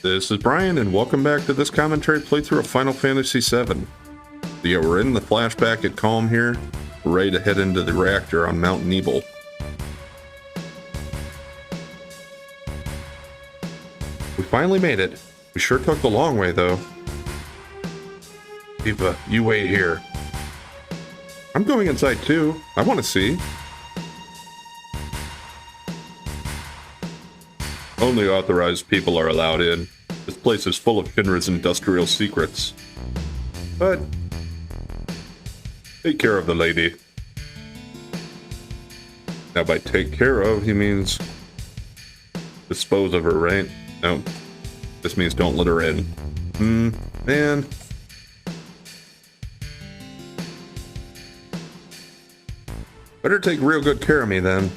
This is Brian, and welcome back to this commentary playthrough of Final Fantasy VII. So yeah, we're in the flashback at Calm here. We're ready to head into the reactor on Mount Nebel. We finally made it. We sure took the long way, though. Eva, you wait here. I'm going inside, too. I want to see. Only authorized people are allowed in. This place is full of Shinra's industrial secrets. But take care of the lady. Now by take care of, he means dispose of her, right? No. This means don't let her in. Man. Better take real good care of me then.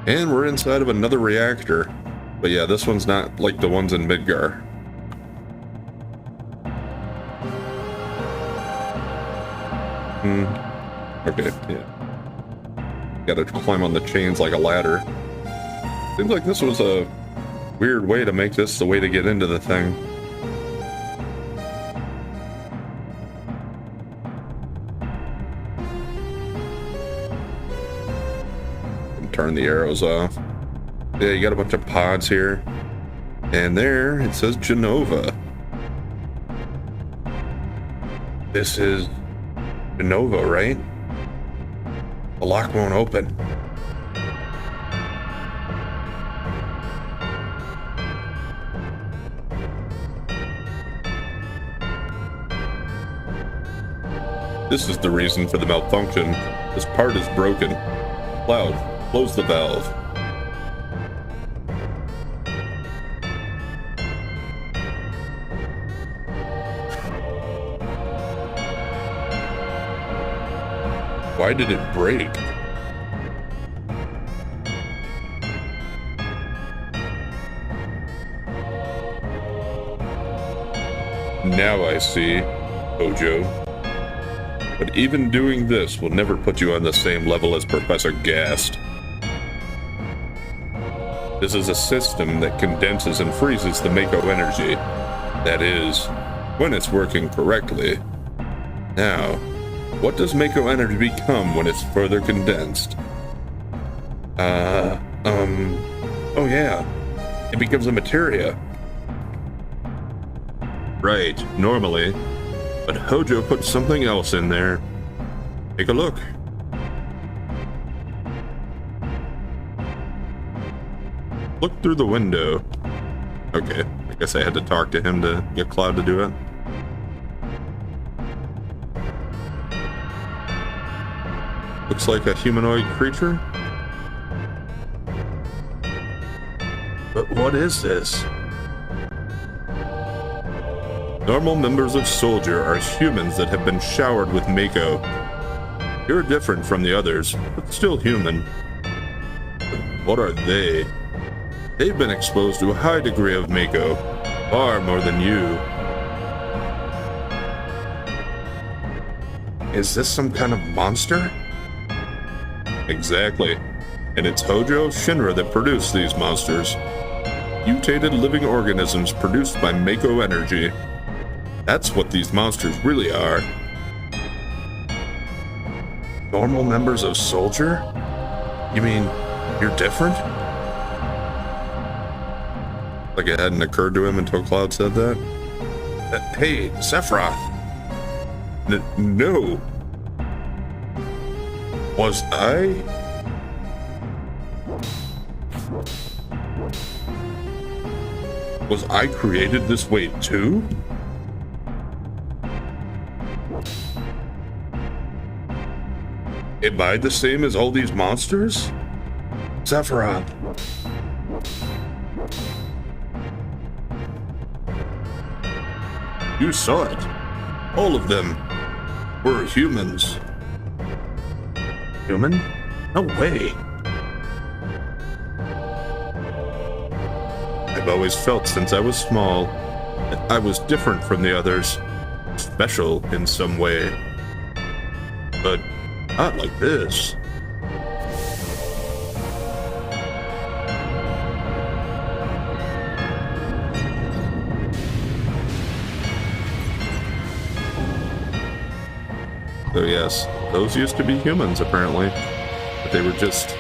And we're inside of another reactor. But yeah, this one's not like the ones in Midgar. Okay, yeah. Gotta climb on the chains like a ladder. Seems like this was a weird way to make this the way to get into the thing. Turn the arrows off. Yeah, you got a bunch of pods here. And there, it says Genova. This is Genova, right? The lock won't open. This is the reason for the malfunction. This part is broken. Cloud, close the valve. Why did it break? Now I see, Hojo. But even doing this will never put you on the same level as Professor Gast. This is a system that condenses and freezes the Mako energy. That is, when it's working correctly. Now, what does Mako energy become when it's further condensed? Oh yeah. It becomes a materia. Right, normally. But Hojo put something else in there. Take a look. Look through the window. Okay, I guess I had to talk to him to get Cloud to do it. Looks like a humanoid creature. But what is this? Normal members of Soldier are humans that have been showered with Mako. You're different from the others, but still human. But what are they? They've been exposed to a high degree of Mako, far more than you. Is this some kind of monster? Exactly. And it's Hojo Shinra that produced these monsters. Mutated living organisms produced by Mako energy. That's what these monsters really are. Normal members of Soldier? You mean, you're different? Like it hadn't occurred to him until Cloud said that? Hey, Sephiroth! No! Was I? Was I created this way too? Am I the same as all these monsters? Sephiroth. You saw it. All of them were humans. Human? No way. I've always felt since I was small that I was different from the others, special in some way. But not like this. So yes, those used to be humans, apparently. But they were just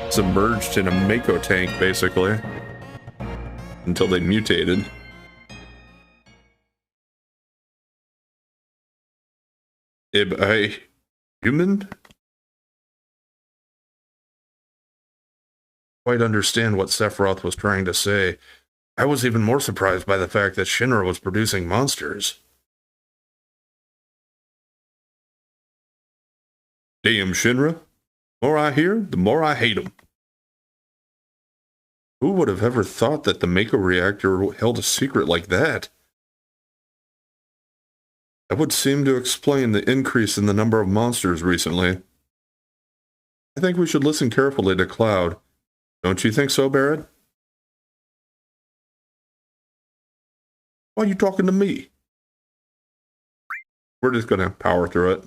submerged in a Mako tank, basically. Until they mutated. Am I human? Quite understand what Sephiroth was trying to say. I was even more surprised by the fact that Shinra was producing monsters. Damn Shinra. The more I hear, the more I hate them. Who would have ever thought that the Mako reactor held a secret like that? That would seem to explain the increase in the number of monsters recently. I think we should listen carefully to Cloud. Don't you think so, Barrett? Why are you talking to me? We're just gonna power through it.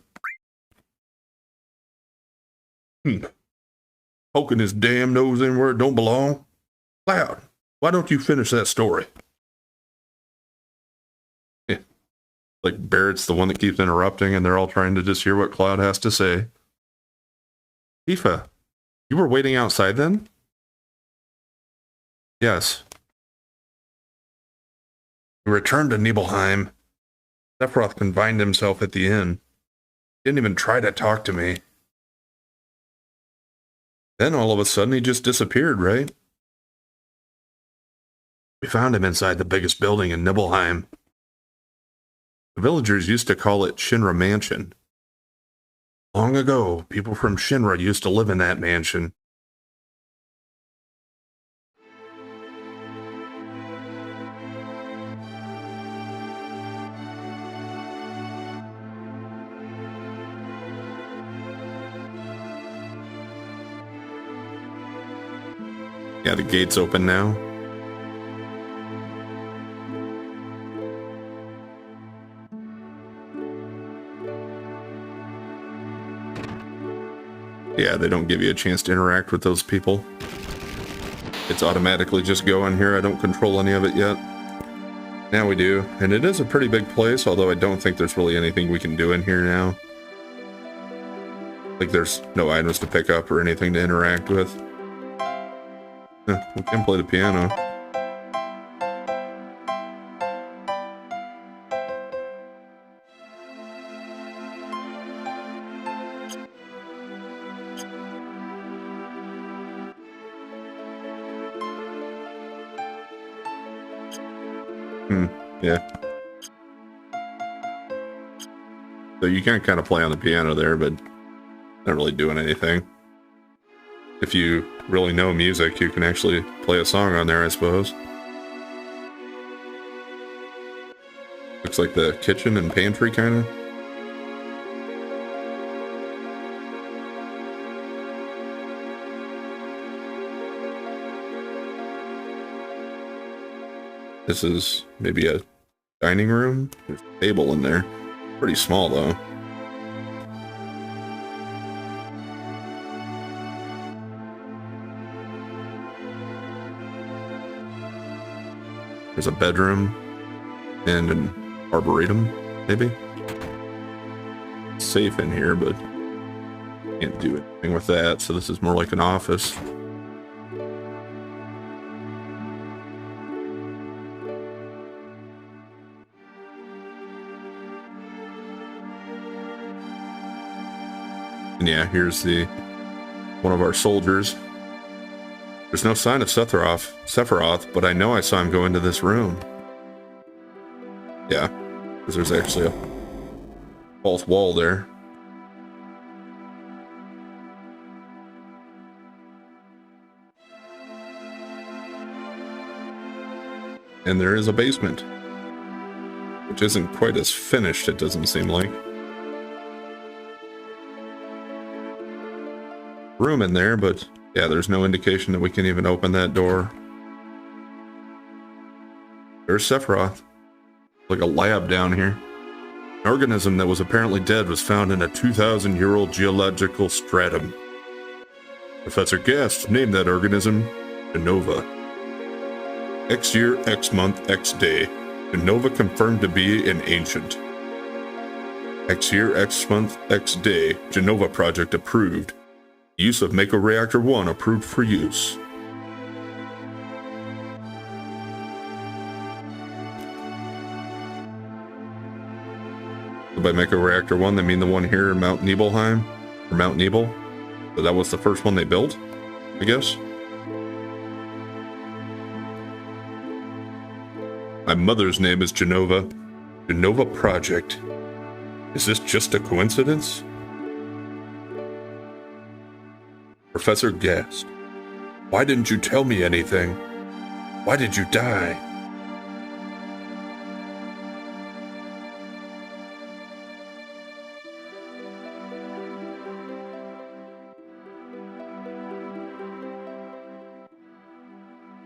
Poking his damn nose in where it don't belong. Cloud, why don't you finish that story? Yeah. Like Barrett's the one that keeps interrupting and they're all trying to just hear what Cloud has to say. Tifa, you were waiting outside then? Yes. We returned to Nibelheim. Sephiroth confined himself at the inn. Didn't even try to talk to me. Then all of a sudden he just disappeared, right? We found him inside the biggest building in Nibelheim. The villagers used to call it Shinra Mansion. Long ago, people from Shinra used to live in that mansion. Yeah, the gate's open now. Yeah, they don't give you a chance to interact with those people. It's automatically just going here. I don't control any of it yet. Now we do. And it is a pretty big place, although I don't think there's really anything we can do in here now. Like there's no items to pick up or anything to interact with. We can play the piano. Yeah. So you can kind of play on the piano there, but not really doing anything. If you really know music, you can actually play a song on there, I suppose. Looks like the kitchen and pantry, kind of. This is maybe a dining room. There's a table in there. Pretty small, though. There's a bedroom and an arboretum, maybe. Safe in here, but can't do anything with that, so this is more like an office. And yeah, here's one of our soldiers. There's no sign of Sephiroth, but I know I saw him go into this room. Yeah, because there's actually a false wall there. And there is a basement, which isn't quite as finished, it doesn't seem like. Room in there, but yeah, there's no indication that we can even open that door. There's Sephiroth. Like a lab down here. An organism that was apparently dead was found in a 2,000-year-old geological stratum. Professor Guest named that organism Genova. X year, X month, X day. Genova confirmed to be an ancient. X year, X month, X day. Genova project approved. Use of Mako Reactor 1 approved for use. So by Mako Reactor 1, they mean the one here in Mount Nibelheim? Or Mount Nibel? So that was the first one they built, I guess? My mother's name is Genova. Genova Project. Is this just a coincidence? Professor gasped. Why didn't you tell me anything? Why did you die?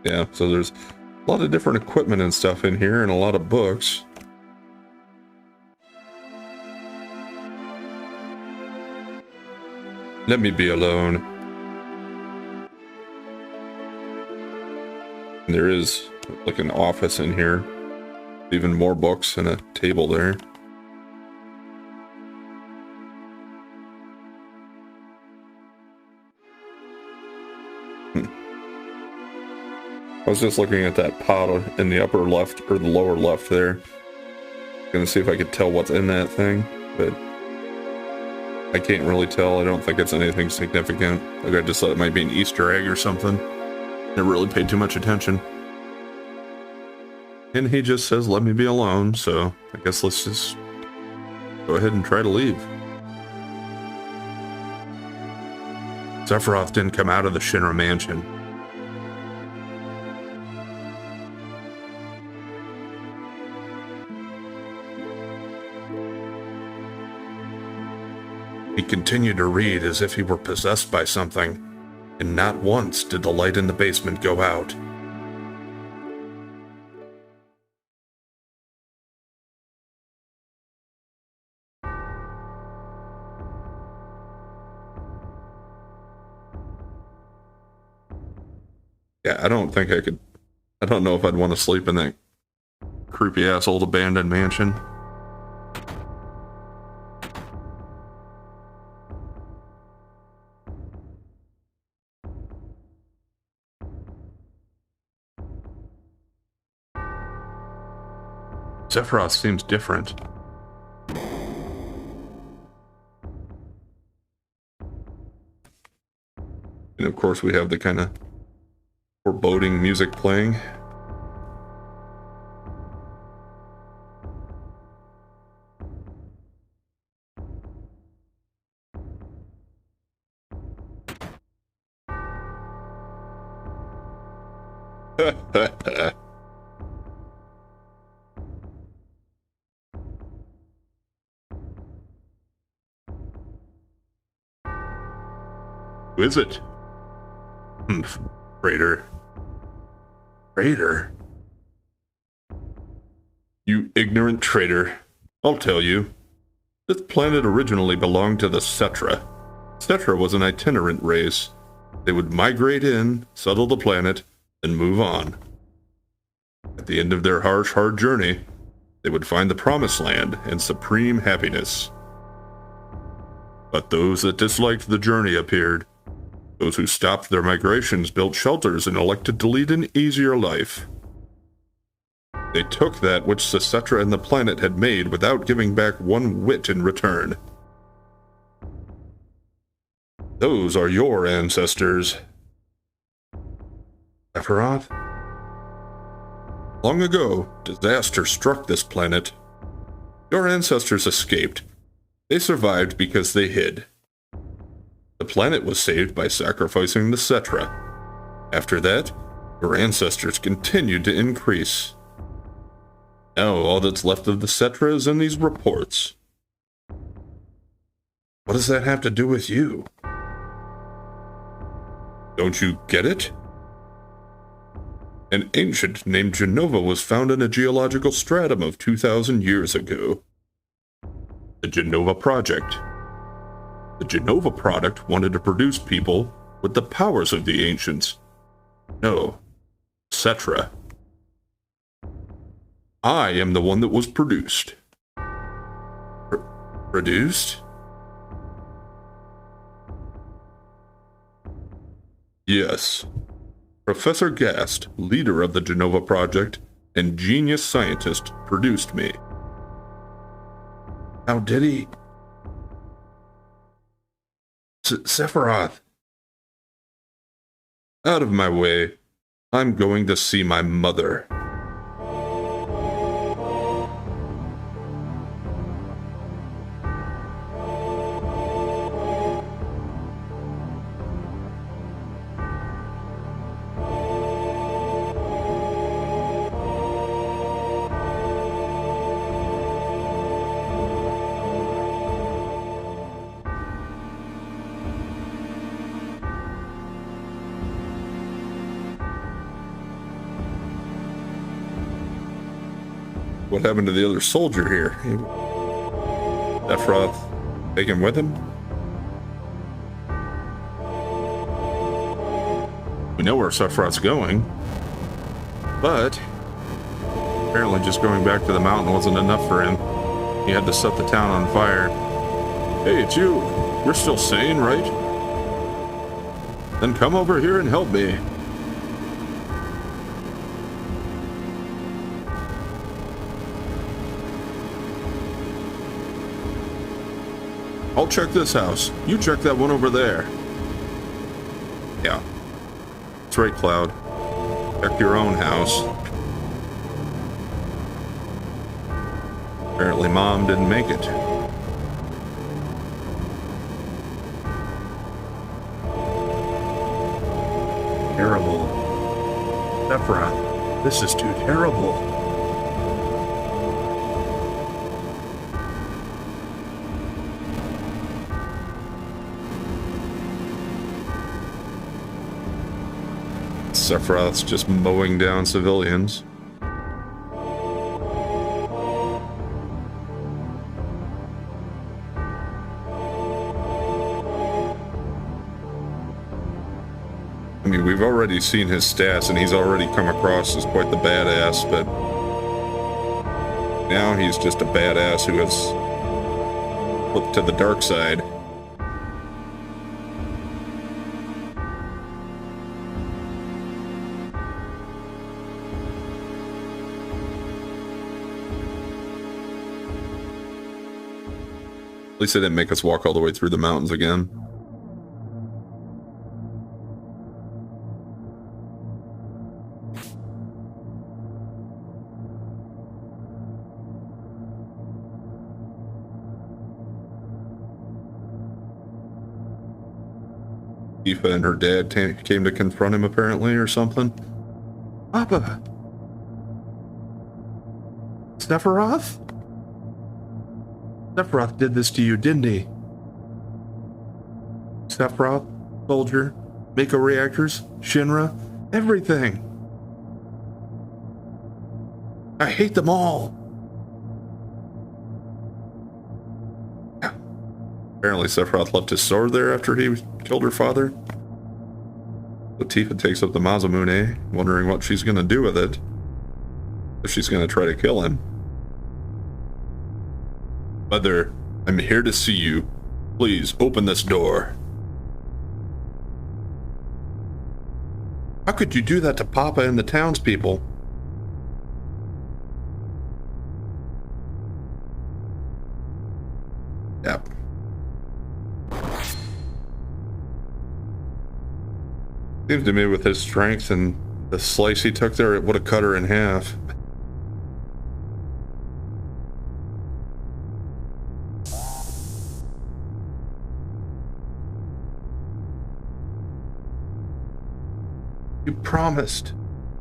Yeah, so there's a lot of different equipment and stuff in here and a lot of books. Let me be alone. And there is like an office in here. Even more books and a table there. I was just looking at that pot in the upper left, or the lower left there. Gonna see if I could tell what's in that thing, but I can't really tell. I don't think it's anything significant. Like, I just thought it might be an Easter egg or something. Never really paid too much attention. And he just says, let me be alone, so I guess let's just go ahead and try to leave. Sephiroth didn't come out of the Shinra mansion. He continued to read as if he were possessed by something, and not once did the light in the basement go out. Yeah, I don't think I could. I don't know if I'd want to sleep in that creepy ass old abandoned mansion. Sephiroth seems different. And of course we have the kind of foreboding music playing. Who is it? Traitor. Traitor? You ignorant traitor. I'll tell you. This planet originally belonged to the Cetra. Cetra was an itinerant race. They would migrate in, settle the planet, and move on. At the end of their harsh, hard journey, they would find the Promised Land and supreme happiness. But those that disliked the journey appeared. Those who stopped their migrations built shelters and elected to lead an easier life. They took that which the Cetra and the planet had made without giving back one whit in return. Those are your ancestors. Sephiroth? Long ago, disaster struck this planet. Your ancestors escaped. They survived because they hid. The planet was saved by sacrificing the Cetra. After that, your ancestors continued to increase. Now all that's left of the Cetra is in these reports. What does that have to do with you? Don't you get it? An ancient named Genova was found in a geological stratum of 2,000 years ago. The Genova Project. The Genova product wanted to produce people with the powers of the ancients. No, Cetra. I am the one that was produced. Produced? Yes. Professor Gast, leader of the Genova Project and genius scientist, produced me. How did he? Sephiroth. Out of my way. I'm going to see my mother. What happened to the other soldier here? Sephiroth take him with him? We know where Sephiroth's going, but apparently just going back to the mountain wasn't enough for him. He had to set the town on fire. Hey, it's you. You're still sane, right? Then come over here and help me. I'll check this house. You check that one over there. Yeah. That's right, Cloud. Check your own house. Apparently Mom didn't make it. Terrible. Sephiroth, this is too terrible. Sephiroth's just mowing down civilians. I mean, we've already seen his stats, and he's already come across as quite the badass, but now he's just a badass who has flipped to the dark side. At least they didn't make us walk all the way through the mountains again. Tifa and her dad came to confront him, apparently, or something. Papa! Sephiroth? Sephiroth did this to you, didn't he? Sephiroth, Soldier, Mako reactors, Shinra, everything. I hate them all. Apparently Sephiroth left his sword there after he killed her father. Tifa takes up the Masamune, wondering what she's going to do with it. If she's going to try to kill him. Mother, I'm here to see you. Please, open this door. How could you do that to Papa and the townspeople? Yep. Seems to me with his strength and the slice he took there, it would have cut her in half. You promised.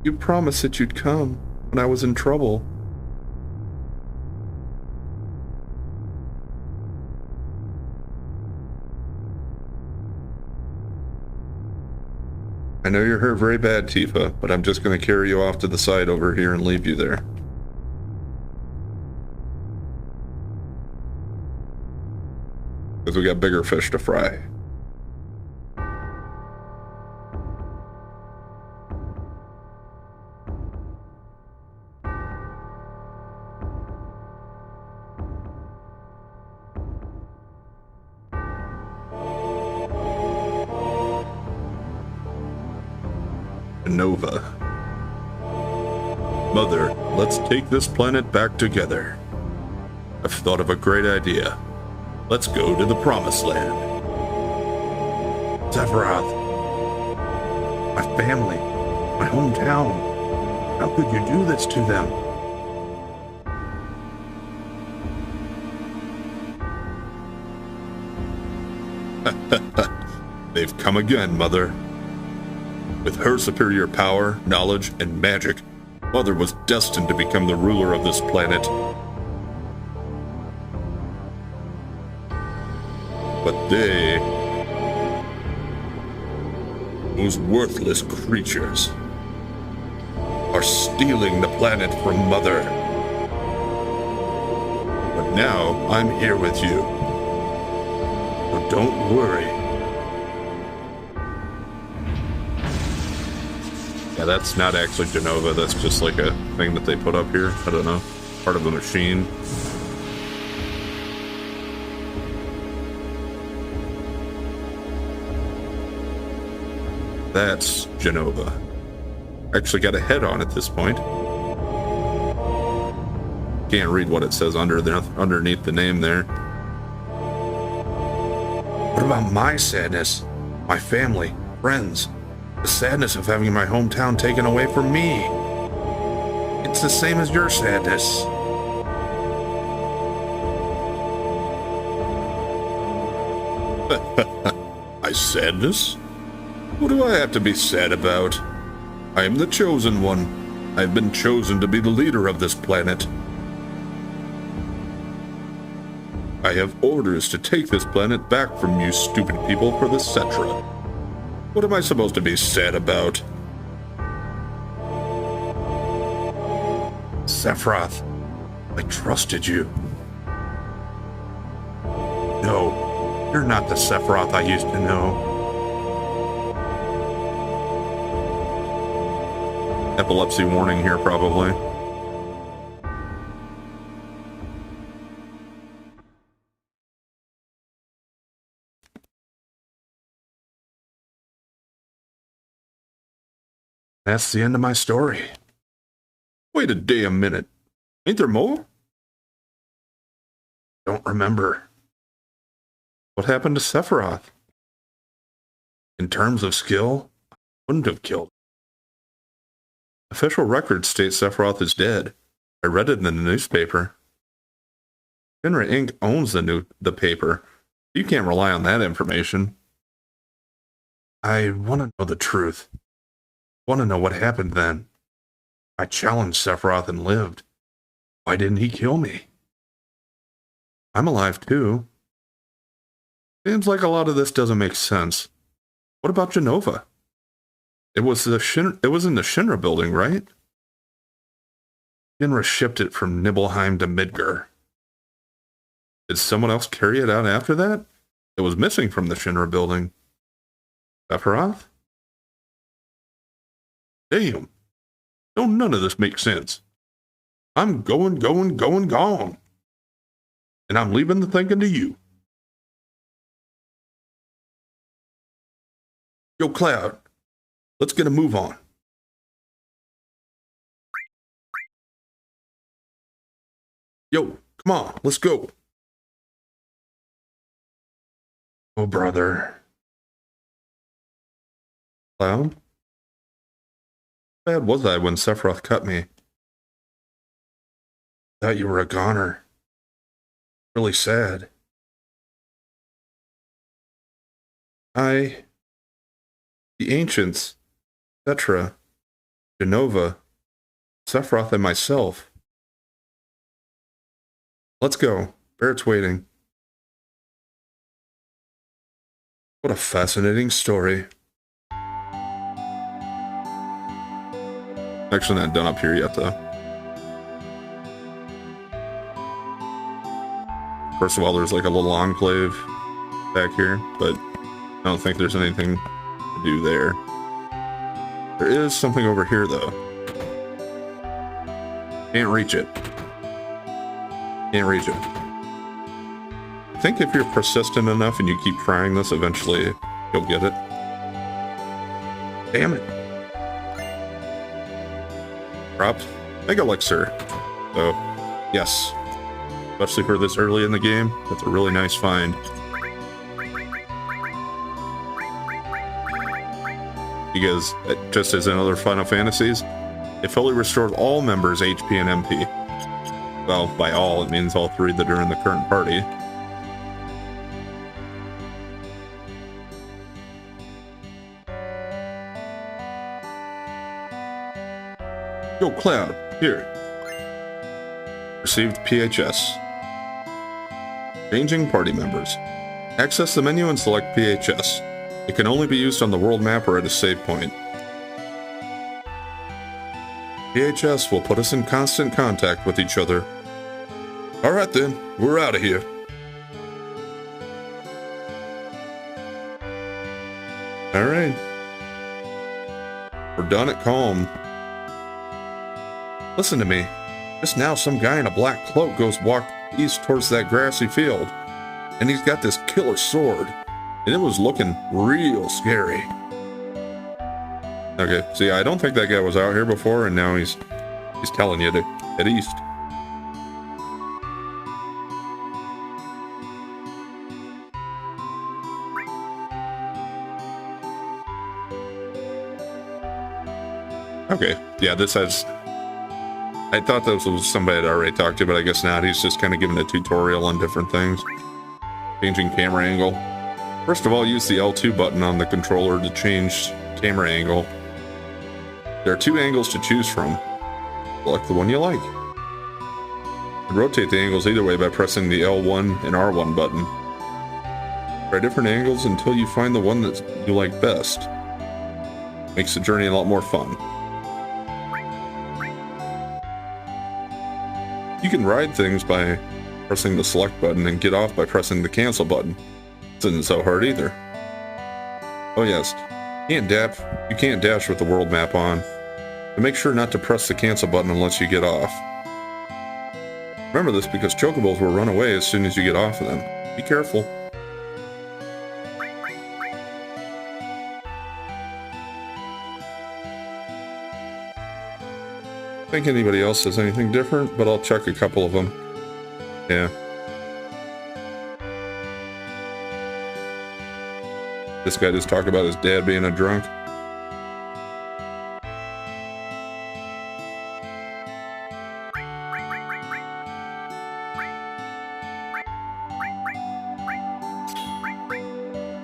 You promised that you'd come when I was in trouble. I know you're hurt very bad, Tifa, but I'm just going to carry you off to the side over here and leave you there. Because we got bigger fish to fry. Nova. Mother, let's take this planet back together. I've thought of a great idea. Let's go to the Promised Land. Sephiroth. My family. My hometown. How could you do this to them? They've come again, Mother. With her superior power, knowledge, and magic, Mother was destined to become the ruler of this planet. But they... those worthless creatures are stealing the planet from Mother. But now I'm here with you. So don't worry. Yeah, that's not actually Jenova, that's just like a thing that they put up here. I don't know. Part of a machine. That's Jenova. Actually got a head on at this point. Can't read what it says underneath the name there. What about my sadness? My family, friends? The sadness of having my hometown taken away from me. It's the same as your sadness. My sadness? What do I have to be sad about? I am the chosen one. I've been chosen to be the leader of this planet. I have orders to take this planet back from you stupid people for the Cetra. What am I supposed to be sad about? Sephiroth, I trusted you. No, you're not the Sephiroth I used to know. Epilepsy warning here, probably. That's the end of my story. Wait a damn minute. Ain't there more? Don't remember. What happened to Sephiroth? In terms of skill, I wouldn't have killed him. Official records state Sephiroth is dead. I read it in the newspaper. Shinra Inc. owns the paper. You can't rely on that information. I want to know the truth. I want to know what happened then. I challenged Sephiroth and lived. Why didn't he kill me? I'm alive too. Seems like a lot of this doesn't make sense. What about Jenova? It was in the Shinra building, right? Shinra shipped it from Nibelheim to Midgar. Did someone else carry it out after that? It was missing from the Shinra building. Sephiroth? Damn. Don't none of this make sense. I'm going. And I'm leaving the thinking to you. Yo, Cloud. Let's get a move on. Yo, come on, let's go. Oh, brother. Cloud? How bad was I when Sephiroth cut me? Thought you were a goner. Really sad. The ancients, etc., Jenova, Sephiroth, and myself. Let's go. Barrett's waiting. What a fascinating story. Actually not done up here yet, though. First of all, there's like a little enclave back here, but I don't think there's anything to do there. There is something over here, though. Can't reach it. Can't reach it. I think if you're persistent enough and you keep trying this, eventually you'll get it. Damn it. Dropped Mega Elixir. So, yes. Especially for this early in the game, that's a really nice find. Because, just as in other Final Fantasies, it fully restores all members' HP and MP. Well, by all, it means all 3 that are in the current party. Yo, Cloud, here. Received PHS. Changing party members. Access the menu and select PHS. It can only be used on the world map or at a save point. PHS will put us in constant contact with each other. Alright then, we're out of here. Alright. We're done at Calm. Listen to me. Just now some guy in a black cloak walk east towards that grassy field. And he's got this killer sword. And it was looking real scary. Okay, see, I don't think that guy was out here before, and now he's telling you to head east. Okay, yeah, this has... I thought this was somebody I'd already talked to, but I guess not. He's just kind of giving a tutorial on different things. Changing camera angle. First of all, use the L2 button on the controller to change camera angle. There are 2 angles to choose from. Select the one you like. And rotate the angles either way by pressing the L1 and R1 button. Try different angles until you find the one that you like best. Makes the journey a lot more fun. You can ride things by pressing the select button and get off by pressing the cancel button. This isn't so hard either. Oh yes, you can't dash with the world map on. But make sure not to press the cancel button unless you get off. Remember this because chocobos will run away as soon as you get off of them. Be careful. I don't think anybody else says anything different, but I'll check a couple of them. Yeah. This guy just talked about his dad being a drunk.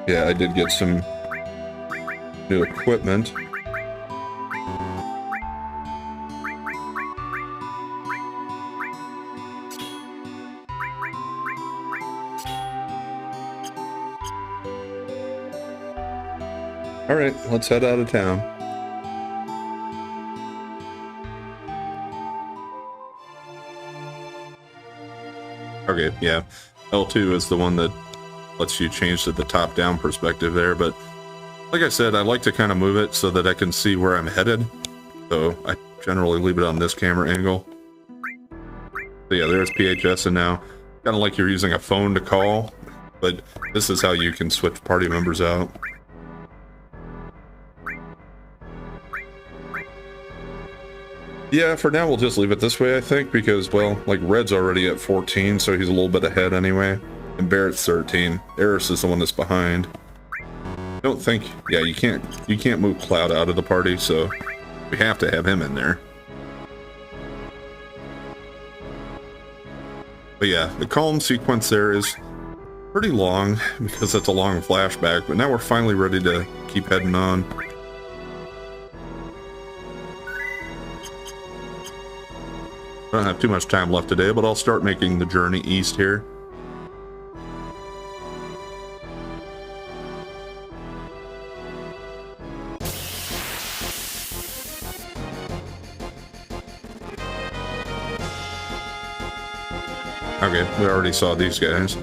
Yeah, I did get some new equipment. Alright, let's head out of town. Okay, yeah. L2 is the one that lets you change to the top-down perspective there, but like I said, I like to kind of move it so that I can see where I'm headed. So I generally leave it on this camera angle. So yeah, there's PHS, and now kind of like you're using a phone to call, but this is how you can switch party members out. Yeah, for now we'll just leave it this way, I think, because, well, like, Red's already at 14, so he's a little bit ahead anyway. And Barrett's 13. Eris is the one that's behind. I don't think... Yeah, you can't move Cloud out of the party, so we have to have him in there. But yeah, the Calm sequence there is pretty long, because it's a long flashback, but now we're finally ready to keep heading on. I don't have too much time left today, but I'll start making the journey east here. Okay, we already saw these guys.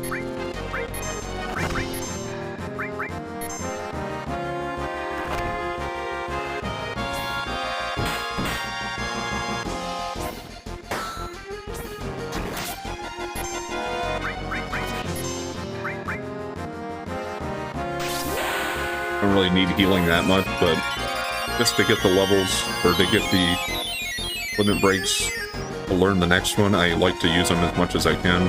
Don't really need healing that much, but just to get the levels, or to get the limit breaks to learn the next one. I like to use them as much as I can.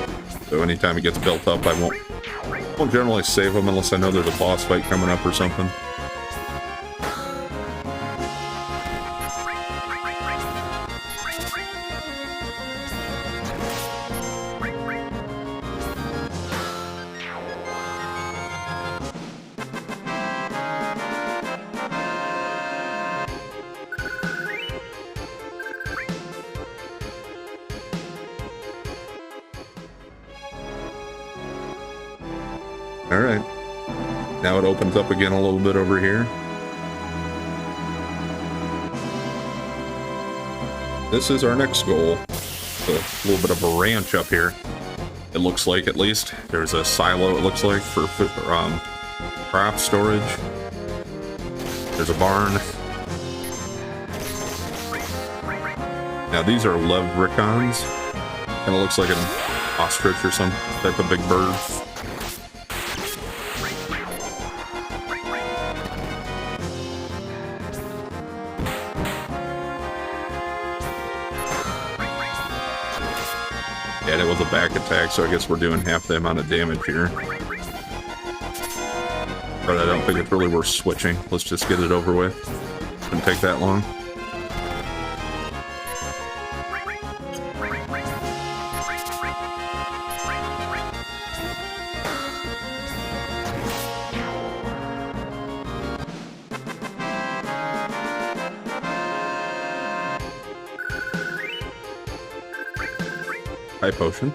So anytime it gets built up, I won't generally save them unless I know there's a boss fight coming up or something. Alright. Now it opens up again a little bit over here. This is our next goal. A little bit of a ranch up here. It looks like, at least. There's a silo, it looks like, for craft storage. There's a barn. Now these are leprechauns. Kind of looks like an ostrich or some type of big bird. Yeah, it was a back attack, so I guess we're doing half the amount of damage here. But I don't think it's really worth switching. Let's just get it over with. Shouldn't take that long. High potion.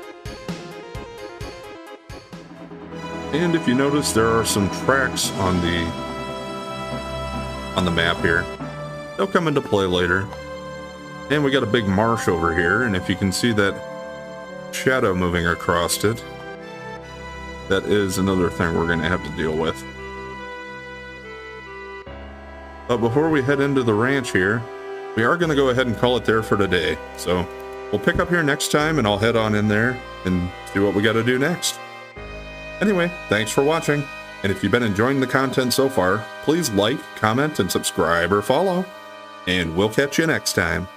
And if you notice, there are some tracks on the map here. They'll come into play later. And we got a big marsh over here, and if you can see that shadow moving across it, that is another thing we're going to have to deal with. But before we head into the ranch here, we are going to go ahead and call it there for today. So we'll pick up here next time, and I'll head on in there and see what we got to do next. Anyway, thanks for watching, and if you've been enjoying the content so far, please like, comment, and subscribe or follow, and we'll catch you next time.